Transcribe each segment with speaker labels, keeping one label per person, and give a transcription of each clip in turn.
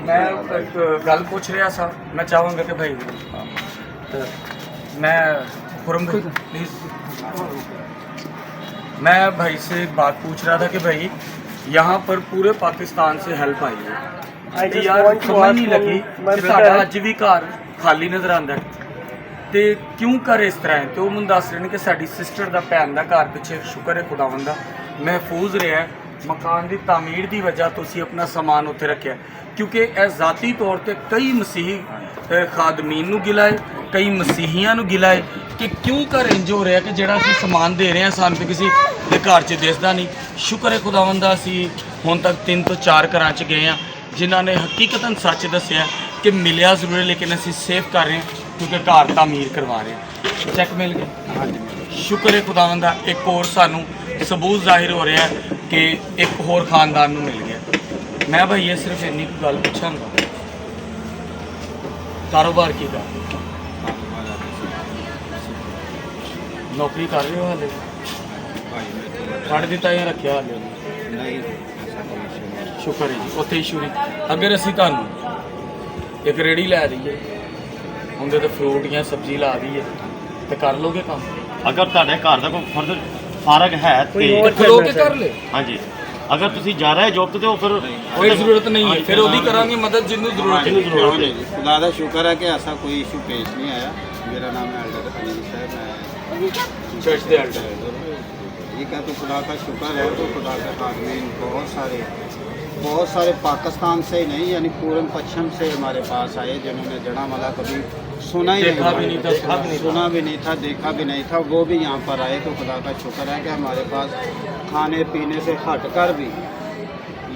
Speaker 1: मैं एक गल पूछ रहा सा, मैं चाहूँगा कि भाई तो मैं खुरम भाई प्लीज़, मैं भाई से एक बात पूछ रहा था कि भाई यहाँ पर पूरे पाकिस्तान से हेल्प आई है ते यार समझ नहीं लगी कि साडा अज भी घर खाली नज़र आंदा है ते क्यों घर इस तरह है। तो वो मैंने दस रहे हैं कि साडी सिस्टर दा भैन दा घर पिछे शुक्र है खुदावन दा महफूज रहा है। मकान की तामीर की वजह तो असी अपना समान उत्थे रखा क्योंकि यह ज़ाती तौर पर कई मसीही खादमीन नूं गिला है, कई मसीहियां नूं गिला है कि क्यों घर इंज हो रहा है कि जिहड़ा असी समान दे रहे हैं सानूं तो किसी के घर च दिसदा नहीं। शुक्र है खुदावन दा असी हुण तक 3 तो 4 घरां च गए हैं जिन्हां ने हकीकतन सच दस्सिया कि मिलिया जरूर है लेकिन असी सेफ कर रहे हैं क्योंकि घर तामीर करवा रहे हैं। चैक मिल गए, हाँ जी शुक्र है खुदावन दा। एक होर सानूं सबूत जाहिर हो रहा है कि एक होर खानदान नूं मिल गया। मैं भाई ये सिर्फ इन्नी गल पूछांगा, कारोबार की कर नौकरी कर रहे हो हाले छड़ दिता या रखिया हाले? शुक्र है जी, उत्थे ही शुरू। अगर असी तुहानूं एक रेड़ी लै दईए उंदे ते फ्रूट या सब्जी ला दईए तो कर लोगे काम?
Speaker 2: अगर ਤੁਹਾਡੇ ਘਰ ਦਾ ਕੋਈ ਫਰਦਰ ਫਾਰਗ ਹੈ ਤੇ
Speaker 1: खलो के कर ले,
Speaker 2: ਹਾਂਜੀ अगर ਤੁਸੀਂ ਜਾ ਰਹੇ ਜੋਬ ਤੇ ਉਹ ਫਿਰ
Speaker 1: कोई जरूरत नहीं है फिर ओदी करांगे मदद जिन्नू जरूरत है।
Speaker 3: खुदा का शुक्र है कि ऐसा कोई इशू पेश नहीं आया। मेरा नाम है एल्डर अली साहब, मैं
Speaker 1: चर्च दे एल्डर।
Speaker 3: ठीक है, तो खुदा का शुक्र है। तो खुदा के खादमीन बहुत सारे पाकिस्तान से ही नहीं यानी पूरन पश्चिम से हमारे पास आए जिन्होंने जड़ामाला कभी सुना ही
Speaker 1: देखा भी नहीं था,
Speaker 3: सुना भी नहीं था, देखा भी नहीं था, वो भी यहाँ पर आए। तो खुदा का शुक्र है कि हमारे पास खाने पीने से हटकर भी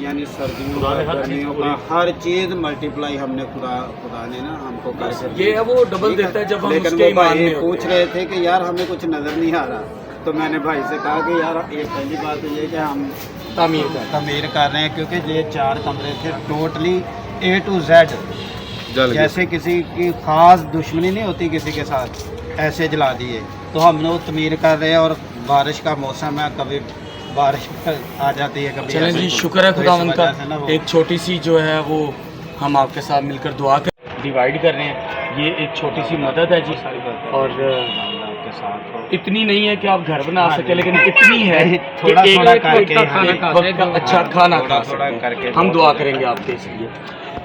Speaker 3: यानी सर्दियों का गर्मियों का हर चीज़ मल्टीप्लाई हमने खुदा ने ना हमको कर
Speaker 1: ये है वो डबल देता है जब हम
Speaker 3: लेकिन
Speaker 1: उसके
Speaker 3: वो
Speaker 1: ईमान
Speaker 3: भाई
Speaker 1: में होते
Speaker 3: पूछ रहे थे कि यार हमें कुछ नज़र नहीं आ रहा। तो मैंने भाई से कहा कि यार ये पहली बात तो ये कि हम
Speaker 1: हैं। तामीर
Speaker 3: कर रहे हैं क्योंकि ये 4 कमरे थे टोटली A to Z, जैसे किसी की ख़ास दुश्मनी नहीं होती किसी के साथ, ऐसे जला दिए। तो हम लोग तमीर कर रहे हैं और बारिश का मौसम है, कभी बारिश आ जाती है कभी।
Speaker 1: चलें जी, शुक्र है खुदा उनका। एक छोटी सी जो है वो हम आपके साथ मिलकर दुआ कर डिवाइड कर रहे हैं। ये एक छोटी सी मदद है जी, और इतनी नहीं है कि आप घर बना सके लेकिन इतनी है कि
Speaker 3: थोड़ा
Speaker 1: एक
Speaker 3: करके
Speaker 1: वक्त का अच्छा खाना खा सकते हैं। हम दुआ करेंगे आपके इसलिए।